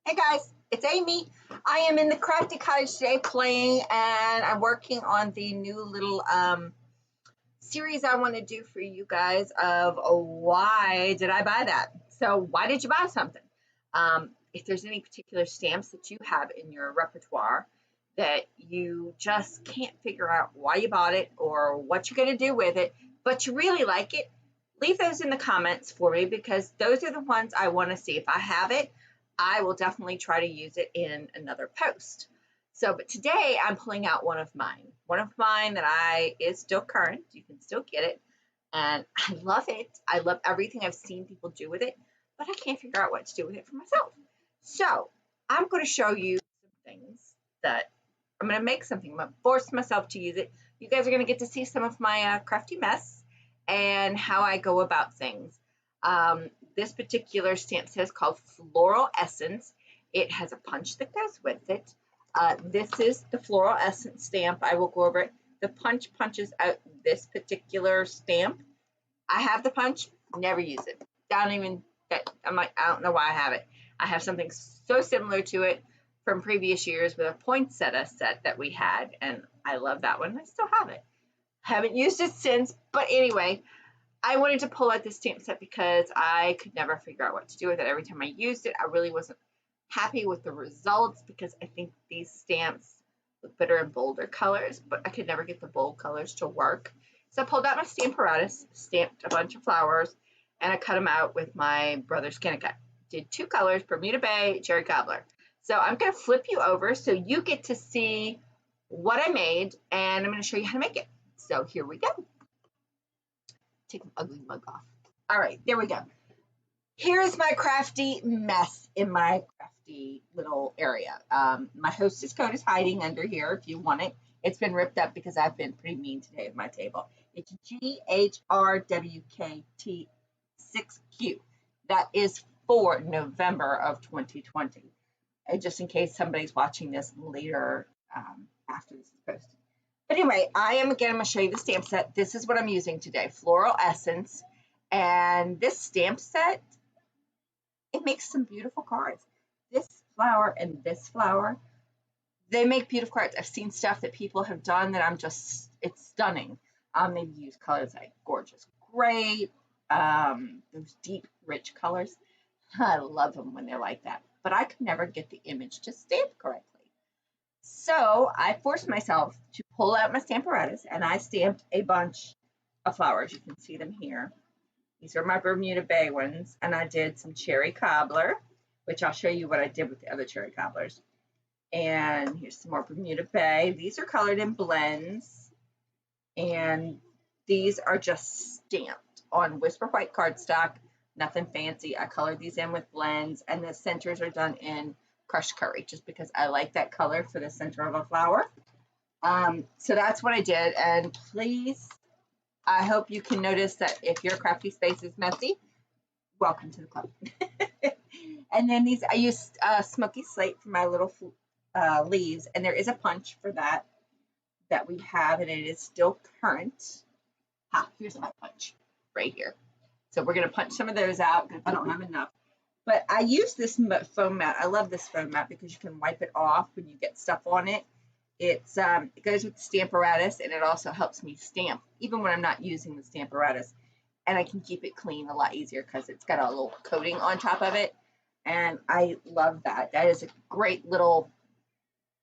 Hey guys, it's Amy. I am in the crafty cottage today playing, and I'm working on the new little series I want to do for you guys of why did I buy that? So why did you buy something? If there's any particular stamps that you have in your repertoire that you just can't figure out why you bought it or what you're going to do with it, but you really like it, leave those in the comments for me because those are the ones I want to see. If I have it, I will definitely try to use it in another post. So, but today I'm pulling out one of mine. One of mine that is still current. You can still get it. And I love it. I love everything I've seen people do with it, but I can't figure out what to do with it for myself. So I'm going to show you some things that I'm going to make something. I'm going to force myself to use it. You guys are going to get to see some of my crafty mess and how I go about things. This particular stamp set is called Floral Essence. It has a punch that goes with it. This is the Floral Essence stamp. I will go over it. The punch punches out this particular stamp. I have the punch, never use it. I'm like, I don't know why I have it. I have something so similar to it from previous years with a poinsettia set that we had, and I love that one. I still have it. Haven't used it since, but anyway, I wanted to pull out this stamp set because I could never figure out what to do with it. Every time I used it, I really wasn't happy with the results because I think these stamps look better in bolder colors, but I could never get the bold colors to work. So I pulled out my stamp apparatus, stamped a bunch of flowers, and I cut them out with my brother's Kinnicut. Did two colors, Bermuda Bay, Cherry Cobbler. So I'm going to flip you over so you get to see what I made, and I'm going to show you how to make it. So here we go. Take my ugly mug off. All right, there we go. Here's my crafty mess in my crafty little area. My hostess coat is hiding under here if you want it. It's been ripped up because I've been pretty mean today at my table. It's GHRWKT6Q. That is for November of 2020. And just in case somebody's watching this later after this is posted. But anyway, I'm going to show you the stamp set. This is what I'm using today, Floral Essence. And this stamp set, it makes some beautiful cards. This flower and this flower, they make beautiful cards. I've seen stuff that people have done that it's stunning. They've used colors like gorgeous gray, those deep, rich colors. I love them when they're like that. But I could never get the image to stamp correctly. So I forced myself to pull out my stamp apparatus, and I stamped a bunch of flowers. You can see them here. These are my Bermuda Bay ones, and I did some cherry cobbler, which I'll show you what I did with the other cherry cobblers. And here's some more Bermuda Bay. These are colored in blends, and these are just stamped on Whisper White cardstock. Nothing fancy. I colored these in with blends, and the centers are done in crushed curry, just because I like that color for the center of a flower. So that's what I did, and please, I hope you can notice that if your crafty space is messy, welcome to the club. And then these, I used smoky slate for my little leaves, and there is a punch for that we have, and it is still current. Here's my punch right here. So we're going to punch some of those out because I don't have enough. But I use this foam mat. I love this foam mat because you can wipe it off when you get stuff on it. It goes with the stamp apparatus, and it also helps me stamp, even when I'm not using the stamp apparatus. And I can keep it clean a lot easier because it's got a little coating on top of it. And I love that. That is a great little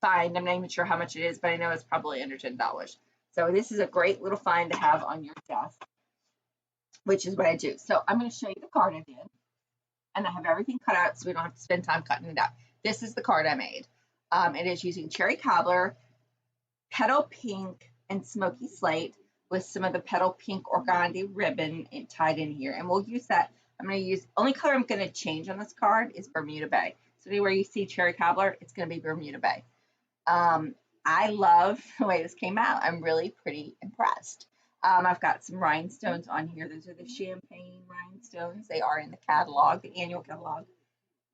find. I'm not even sure how much it is, but I know it's probably under $10. So this is a great little find to have on your desk, which is what I do. So I'm going to show you the card I did. And I have everything cut out so we don't have to spend time cutting it out. This is the card I made. It is using cherry cobbler, petal pink, and smoky slate with some of the petal pink organdy ribbon tied in here. And we'll use that. I'm going to use, only color I'm going to change on this card is Bermuda Bay. So anywhere you see cherry cobbler, it's going to be Bermuda Bay. I love the way this came out. I'm really pretty impressed. I've got some rhinestones on here. Those are the champagne rhinestones. They are in the catalog, the annual catalog.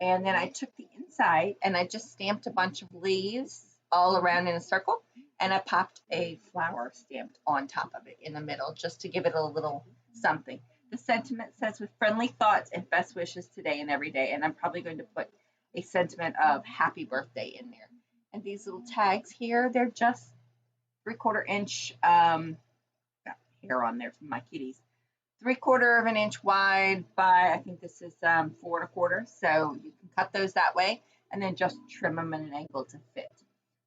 And then I took the inside and I just stamped a bunch of leaves all around in a circle. And I popped a flower stamped on top of it in the middle just to give it a little something. The sentiment says, with friendly thoughts and best wishes today and every day. And I'm probably going to put a sentiment of happy birthday in there. And these little tags here, they're just 3/4 inch, got hair on there from my kitties. 3/4 of an inch wide by, I think this is 4 1/4. So you can cut those that way and then just trim them at an angle to fit.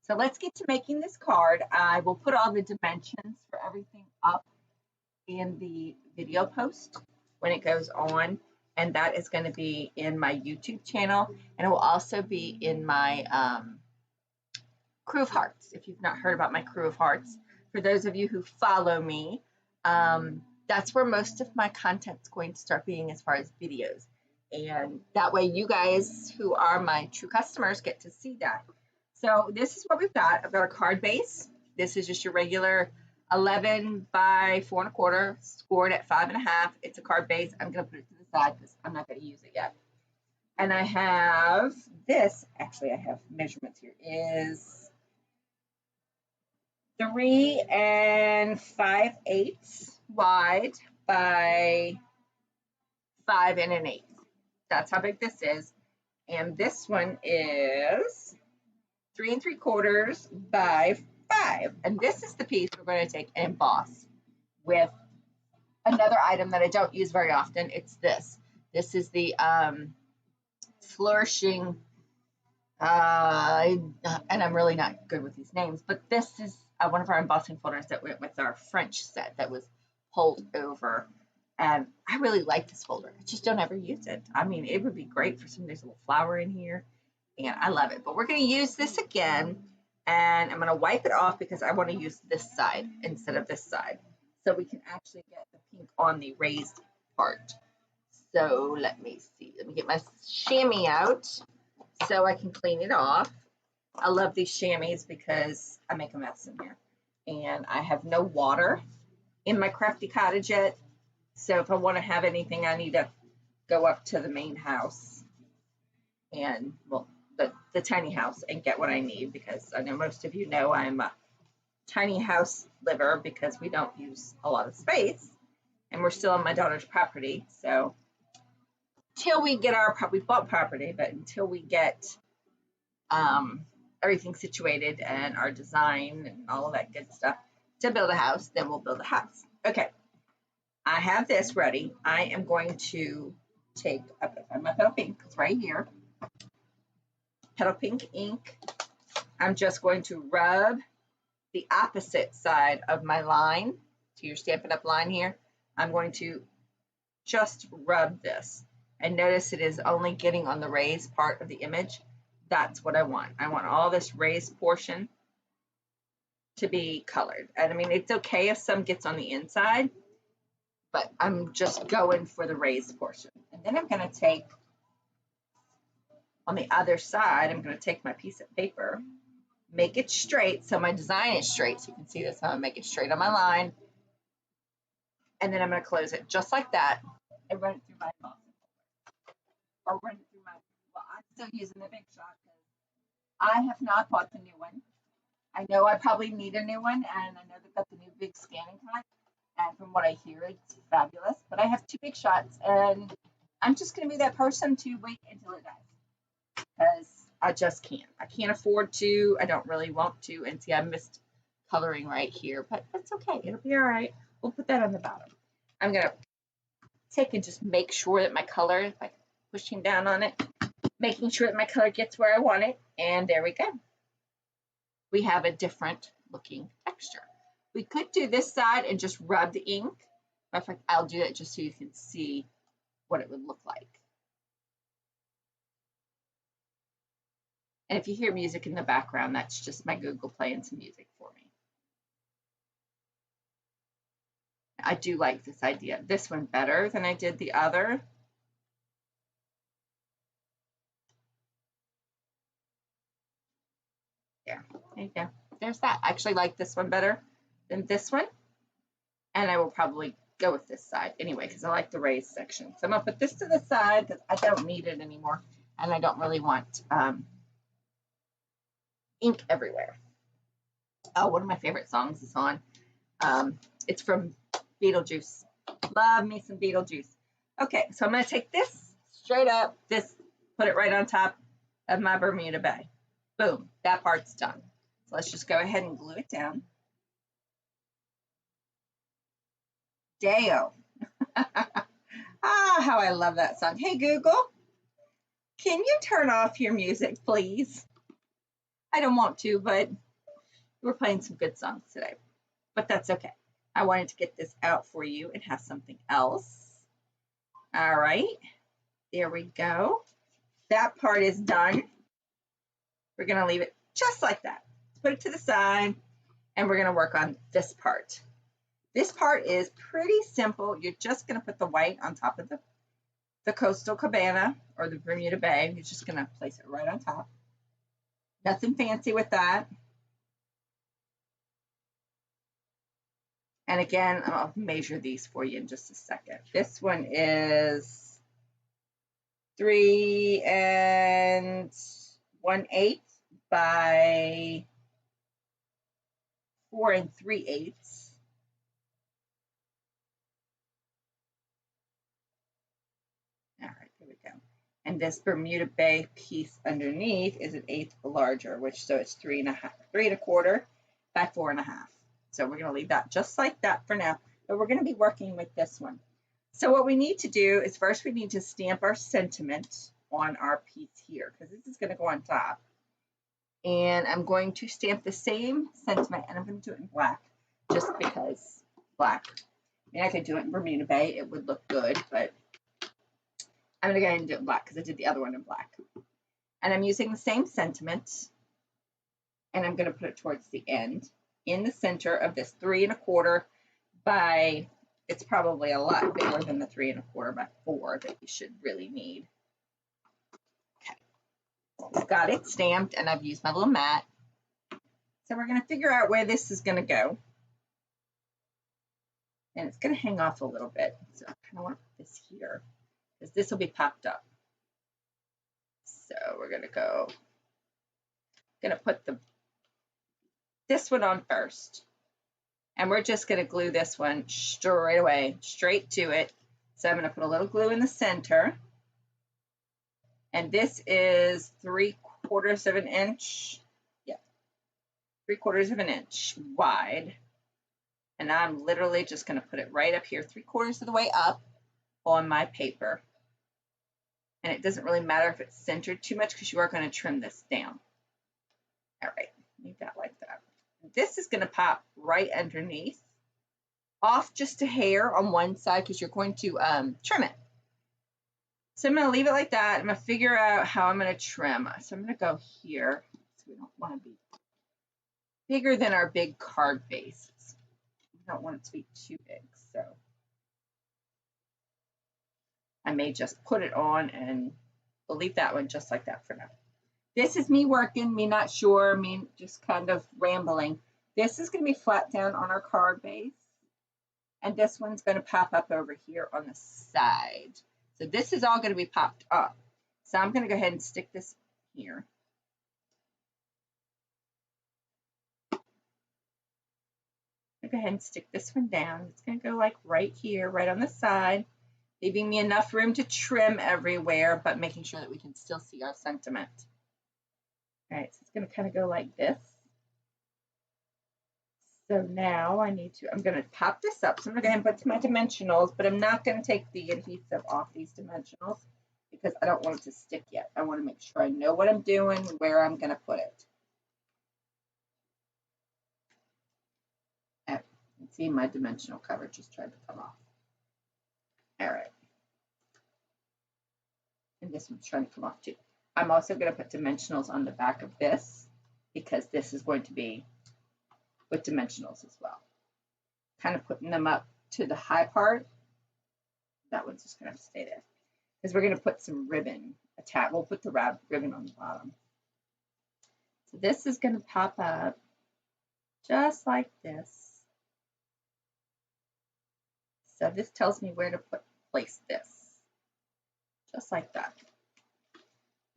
So let's get to making this card. I will put all the dimensions for everything up in the video post when it goes on. And that is going to be in my YouTube channel. And it will also be in my Crew of Hearts. If you've not heard about my Crew of Hearts, for those of you who follow me, that's where most of my content's going to start being as far as videos. And that way you guys who are my true customers get to see that. So this is what we've got. I've got a card base. This is just your regular 11 by 4 1/4, scored at 5 1/2. It's a card base. I'm going to put it to the side because I'm not going to use it yet. And I have this, actually I have measurements here, is 3 5/8 wide by 5 1/8. That's how big this is. And this one is 3 3/4 by 5. And this is the piece we're going to take and emboss with another item that I don't use very often. It's this. This is the Flourishing, and I'm really not good with these names, but this is one of our embossing folders that went with our French set that was pulled over. And I really like this folder. I just don't ever use it. I mean, it would be great for some of these little flower in here, and I love it. But we're going to use this again, and I'm going to wipe it off because I want to use this side instead of this side, so we can actually get the pink on the raised part. So let me see. Let me get my chamois out so I can clean it off. I love these chamois because I make a mess in here, and I have no water in my crafty cottage yet. So if I want to have anything, I need to go up to the main house and, well, the tiny house and get what I need, because I know most of you know I'm a tiny house liver because we don't use a lot of space and we're still on my daughter's property. So until we get we bought property, but until we get everything situated and our design and all of that good stuff to build a house, then we'll build a house. Okay. I have this ready. I am going to take my petal pink. It's right here. Petal pink ink. I'm just going to rub the opposite side of my line to your Stampin' Up! Line here. I'm going to just rub this. And notice it is only getting on the raised part of the image. That's what I want. I want all this raised portion to be colored. And I mean, it's okay if some gets on the inside, but I'm just going for the raised portion. And then I'm going to take, on the other side, I'm going to take my piece of paper, make it straight so my design is straight. So you can see this, I'm going to make it straight on my line. And then I'm going to close it just like that and run it through my embossing folder. Or run it through my, well, I'm still using the Big Shot because I have not bought the new one. I know I probably need a new one, and I know they've got the new big scanning type. And from what I hear, it's fabulous. But I have 2 Big Shots, and I'm just going to be that person to wait until it dies. Because I just can't. I can't afford to. I don't really want to. And see, I missed coloring right here. But that's okay. It'll be all right. We'll put that on the bottom. I'm going to take and just make sure that my color, like pushing down on it, making sure that my color gets where I want it. And there we go. We have a different looking texture. We could do this side and just rub the ink. Matter of fact, I'll do that just so you can see what it would look like. And if you hear music in the background, that's just my Google playing some music for me. I do like this idea. This one better than I did the other. There you go. There's that. I actually like this one better than this one. And I will probably go with this side anyway, because I like the raised section. So I'm going to put this to the side because I don't need it anymore. And I don't really want ink everywhere. Oh, one of my favorite songs is on. It's from Beetlejuice. Love me some Beetlejuice. Okay, so I'm going to take this straight up, this, put it right on top of my Bermuda Bay. Boom, that part's done. So let's just go ahead and glue it down. Deo. Ah, how I love that song. Hey, Google, can you turn off your music, please? I don't want to, but we're playing some good songs today. But that's okay. I wanted to get this out for you and have something else. All right, there we go. That part is done. We're gonna leave it just like that. Put it to the side, and we're gonna work on this part. This part is pretty simple. You're just gonna put the white on top of the coastal cabana or the Bermuda Bay. You're just gonna place it right on top. Nothing fancy with that. And again, I'll measure these for you in just a second. This one is 3 1/8 by 4 3/8. All right, there we go. And this Bermuda Bay piece underneath is 1/8 larger, which so it's 3 1/4 by 4 1/2. So we're going to leave that just like that for now, but we're going to be working with this one. So what we need to do is first we need to stamp our sentiment on our piece here, because this is going to go on top. And I'm going to stamp the same sentiment, and I'm going to do it in black, just because black. I mean, I could do it in Bermuda Bay. It would look good, but I'm going to go ahead and do it in black because I did the other one in black. And I'm using the same sentiment, and I'm going to put it towards the end in the center of this 3 1/4 by, it's probably a lot bigger than the 3 1/4 by 4 that you should really need. Okay, I've got it stamped and I've used my little mat. So we're going to figure out where this is going to go. And it's going to hang off a little bit. So I kind of want to put this here because this will be popped up. So we're going to put this one on first. And we're just going to glue this one straight away, straight to it. So I'm going to put a little glue in the center. And this is 3/4 of an inch. Yeah, 3/4 of an inch wide. And I'm literally just going to put it right up here, 3/4 of the way up on my paper. And it doesn't really matter if it's centered too much because you are going to trim this down. All right, leave that like that. This is going to pop right underneath, off just a hair on one side because you're going to trim it. So I'm going to leave it like that. I'm going to figure out how I'm going to trim. So I'm going to go here. So we don't want to be bigger than our big card base. We don't want it to be too big. So I may just put it on and we'll leave that one just like that for now. This is me working, me not sure, me just kind of rambling. This is going to be flat down on our card base. And this one's going to pop up over here on the side. So this is all going to be popped up. So I'm going to go ahead and stick this here. Go ahead and stick this one down. It's going to go like right here, right on the side, leaving me enough room to trim everywhere, but making sure that we can still see our sentiment. All right, so it's going to kind of go like this. So now I'm going to pop this up. So I'm going to go ahead and put my dimensionals, but I'm not going to take the adhesive off these dimensionals because I don't want it to stick yet. I want to make sure I know what I'm doing, where I'm going to put it. You can see my dimensional cover just tried to come off. All right. And this one's trying to come off too. I'm also going to put dimensionals on the back of this because this is going to be with dimensionals as well. Kind of putting them up to the high part. That one's just going to stay there because we're going to put some ribbon attached. We'll put the ribbon on the bottom. So this is going to pop up just like this. So this tells me where to place this. Just like that.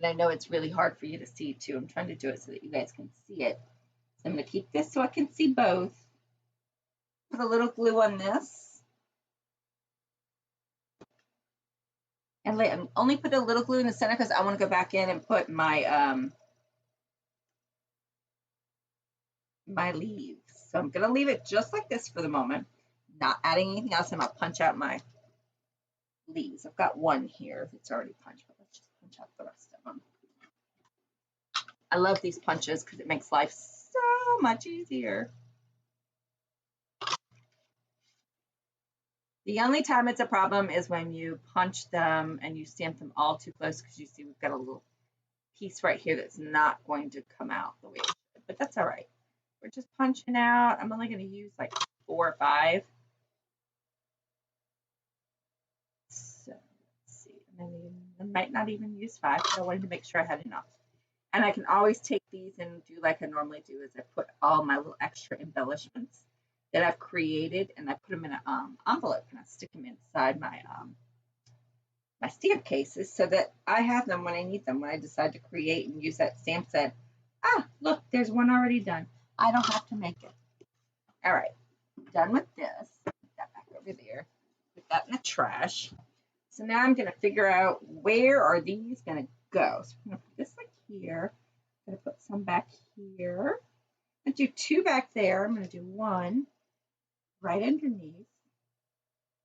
And I know it's really hard for you to see too. I'm trying to do it so that you guys can see it. So I'm going to keep this so I can see both. Put a little glue on this. And only put a little glue in the center because I want to go back in and put my my leaves. So I'm going to leave it just like this for the moment, not adding anything else. I'm going to punch out my leaves. I've got one here that's already punched, but let's just punch out the rest of them. I love these punches because it makes life so much easier. The only time it's a problem is when you punch them and you stamp them all too close, because you see we've got a little piece right here that's not going to come out the way it should, but that's all right. We're just punching out. I'm only going to use like 4 or 5. So let's see. I might not even use 5, but I wanted to make sure I had enough. And I can always take these and do like I normally do, is I put all my little extra embellishments that I've created, and I put them in an envelope, and I stick them inside my my stamp cases so that I have them when I need them, when I decide to create and use that stamp set. Ah, look, there's one already done. I don't have to make it. All right, done with this. Put that back over there. Put that in the trash. So now I'm going to figure out where are these going to go. So I'm going to put this like here. I'm going to put some back here. I'm going to do 2 back there. I'm going to do 1 right underneath.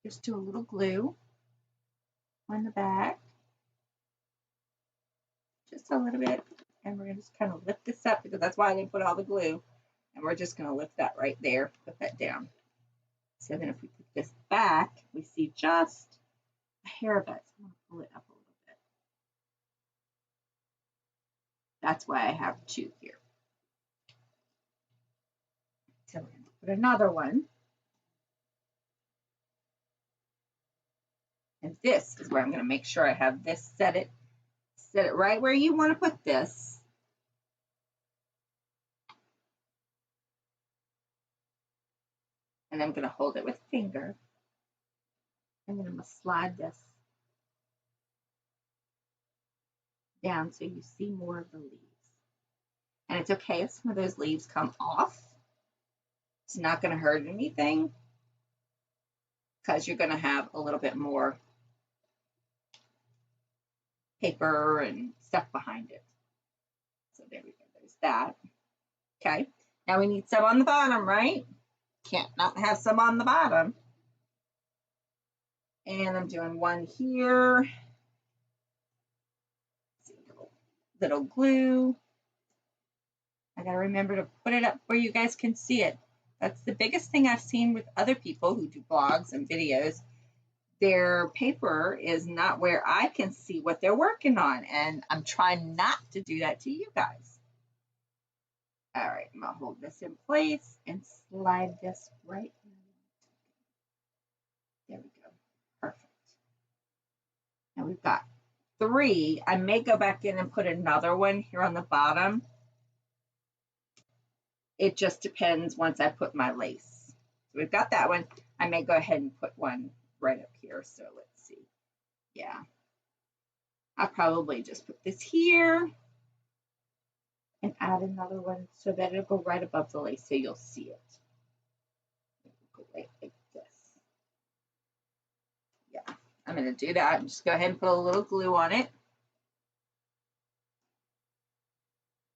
Just do a little glue on the back. Just a little bit. And we're going to just kind of lift this up because that's why I didn't put all the glue. And we're just going to lift that right there, put that down. So then if we put this back, we see just a hair of it. So I'm going to pull it up a little bit. That's why I have 2 here. So we're going to put another one. And this is where I'm going to make sure I have this set it right where you want to put this. And I'm going to hold it with a finger. And then I'm going to slide this down so you see more of the leaves. And it's okay if some of those leaves come off. It's not going to hurt anything because you're going to have a little bit more paper and stuff behind it. So there we go. There's that. Okay. Now we need some on the bottom, right? Can't not have some on the bottom. And I'm doing 1 here. Little glue. I got to remember to put it up where you guys can see it. That's the biggest thing I've seen with other people who do blogs and videos. Their paper is not where I can see what they're working on. And I'm trying not to do that to you guys. All right, I'm going to hold this in place and slide this right in. There we go. Perfect. Now we've got 3. I may go back in and put another one here on the bottom. It just depends once I put my lace. So we've got that one. I may go ahead and put one right up here. So let's see. Yeah. I'll probably just put this here and add another one so that it'll go right above the lace so you'll see it. Go right like this. Yeah, I'm going to do that. Just go ahead and put a little glue on it.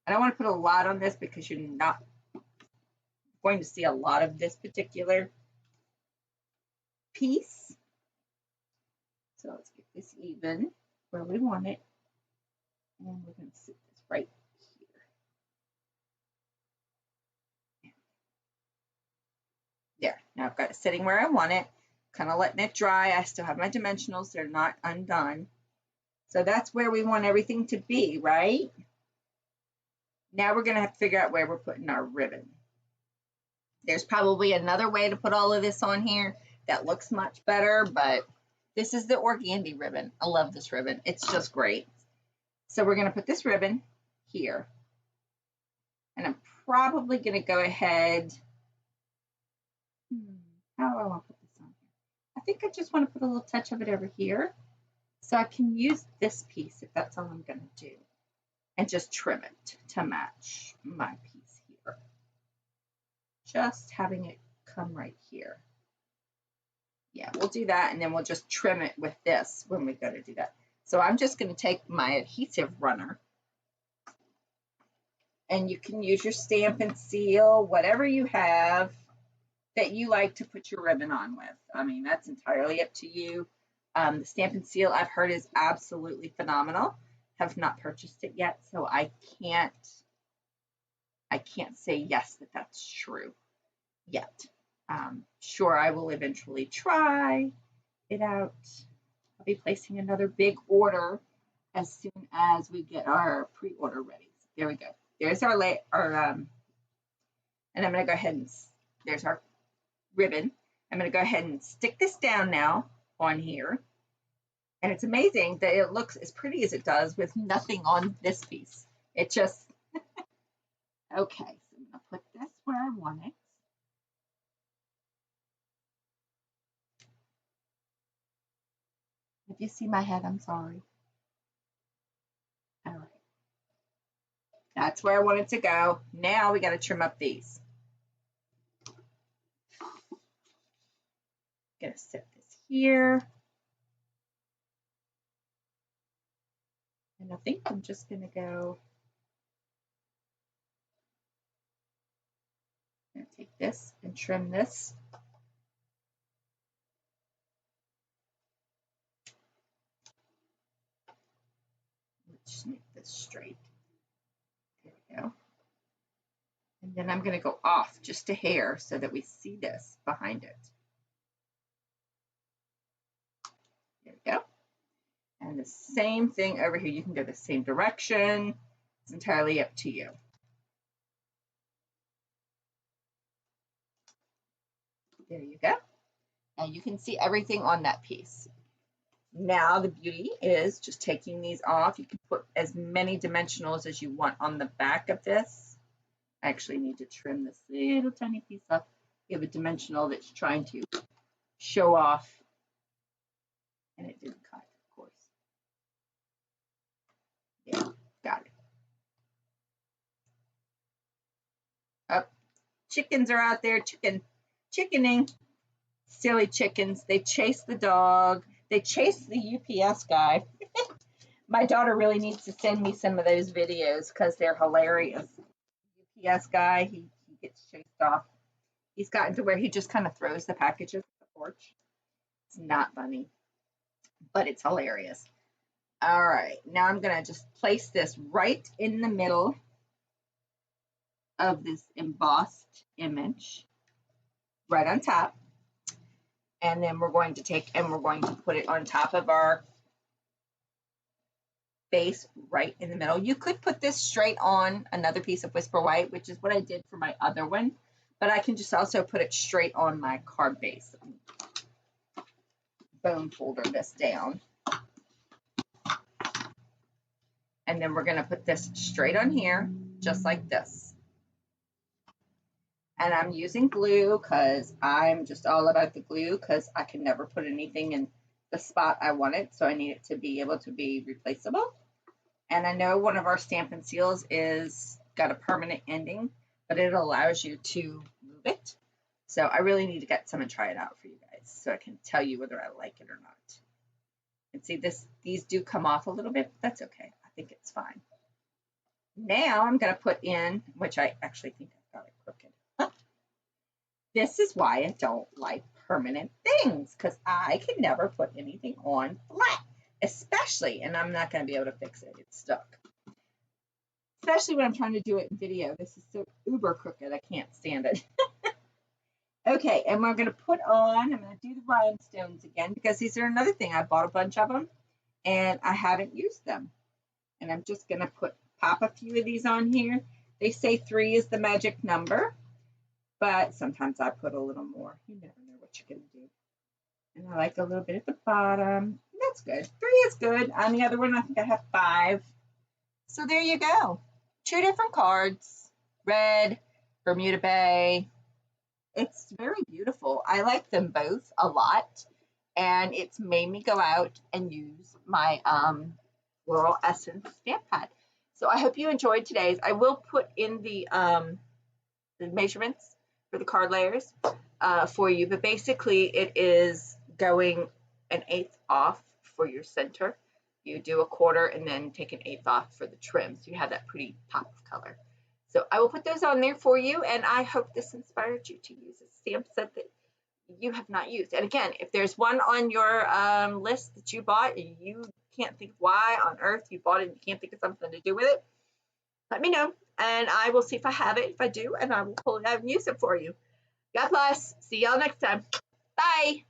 I don't want to put a lot on this because you're not going to see a lot of this particular piece. So let's get this even where we want it. And we're going to sit this right here. There. Now I've got it sitting where I want it. Kind of letting it dry. I still have my dimensionals. They're not undone. So that's where we want everything to be, right? Now we're going to have to figure out where we're putting our ribbon. There's probably another way to put all of this on here that looks much better, but this is the Organdy ribbon. I love this ribbon. It's just great. So we're going to put this ribbon here. And I'm probably going to go ahead. How do I want to put this on here? I think I just want to put a little touch of it over here. So I can use this piece if that's all I'm going to do. And just trim it to match my piece here. Just having it come right here. Yeah, we'll do that, and then we'll just trim it with this when we go to do that. So I'm just going to take my adhesive runner, and you can use your stamp and seal, whatever you have that you like to put your ribbon on with. I mean, that's entirely up to you. The stamp and seal I've heard is absolutely phenomenal. Have not purchased it yet, so I can't say yes that that's true yet. Sure, I will eventually try it out. I'll be placing another big order as soon as we get our pre-order ready. There we go. There's our and I'm going to go ahead and there's our ribbon. I'm going to go ahead and stick this down now on here. And it's amazing that it looks as pretty as it does with nothing on this piece. It just, okay, so I'm going to put this where I want it. If you see my head, I'm sorry. All right. That's where I want it to go. Now we got to trim up these. Gonna set this here. And I think I'm just gonna go, I'm gonna take this and trim this. Let's make this straight. There we go. And then I'm gonna go off just a hair so that we see this behind it. There we go. And the same thing over here. You can go the same direction. It's entirely up to you. There you go. And you can see everything on that piece. Now the beauty is just taking these off. You can put as many dimensionals as you want on the back of this. I actually need to trim this little tiny piece up. You have a dimensional that's trying to show off, and it didn't cut, of course. Yeah, got it. Oh, chickens are out there chickening. Silly chickens. They chase the dog. They chase the UPS guy. My daughter really needs to send me some of those videos because they're hilarious. UPS guy, he gets chased off. He's gotten to where he just kind of throws the packages at the porch. It's not funny, but it's hilarious. All right, now I'm going to just place this right in the middle of this embossed image, right on top. And then we're going to take and we're going to put it on top of our base right in the middle. You could put this straight on another piece of Whisper White, which is what I did for my other one, but I can just also put it straight on my card base. Bone folder this down. And then we're going to put this straight on here, just like this. And I'm using glue because I'm just all about the glue because I can never put anything in the spot I want it. So I need it to be able to be replaceable. And I know one of our stamp and seals is got a permanent ending, but it allows you to move it. So I really need to get some and try it out for you guys so I can tell you whether I like it or not. And see, these do come off a little bit, but that's okay. I think it's fine. Now I'm going to put in, which I actually think I've got it crooked. This is why I don't like permanent things, because I can never put anything on flat, especially, and I'm not going to be able to fix it. It's stuck. Especially when I'm trying to do it in video. This is so uber crooked, I can't stand it. Okay, and we're going to put on, I'm going to do the rhinestones again, because these are another thing. I bought a bunch of them, and I haven't used them. And I'm just going to pop a few of these on here. They say 3 is the magic number. But sometimes I put a little more. You never know what you're going to do. And I like a little bit at the bottom. That's good. 3 is good. On the other one, I think I have 5. So there you go. 2 different cards. Red, Bermuda Bay. It's very beautiful. I like them both a lot. And it's made me go out and use my Floral Essence stamp pad. So I hope you enjoyed today's. I will put in the measurements for the card layers for you, but basically it is going 1/8 off for your center. You do 1/4 and then take 1/8 off for the trim, so you have that pretty pop of color. So I will put those on there for you, and I hope this inspired you to use a stamp set that you have not used. And again, if there's one on your list that you bought and you can't think why on earth you bought it and you can't think of something to do with it, let me know, and I will see if I have it. If I do, and I will pull it out and use it for you. God bless. See y'all next time. Bye.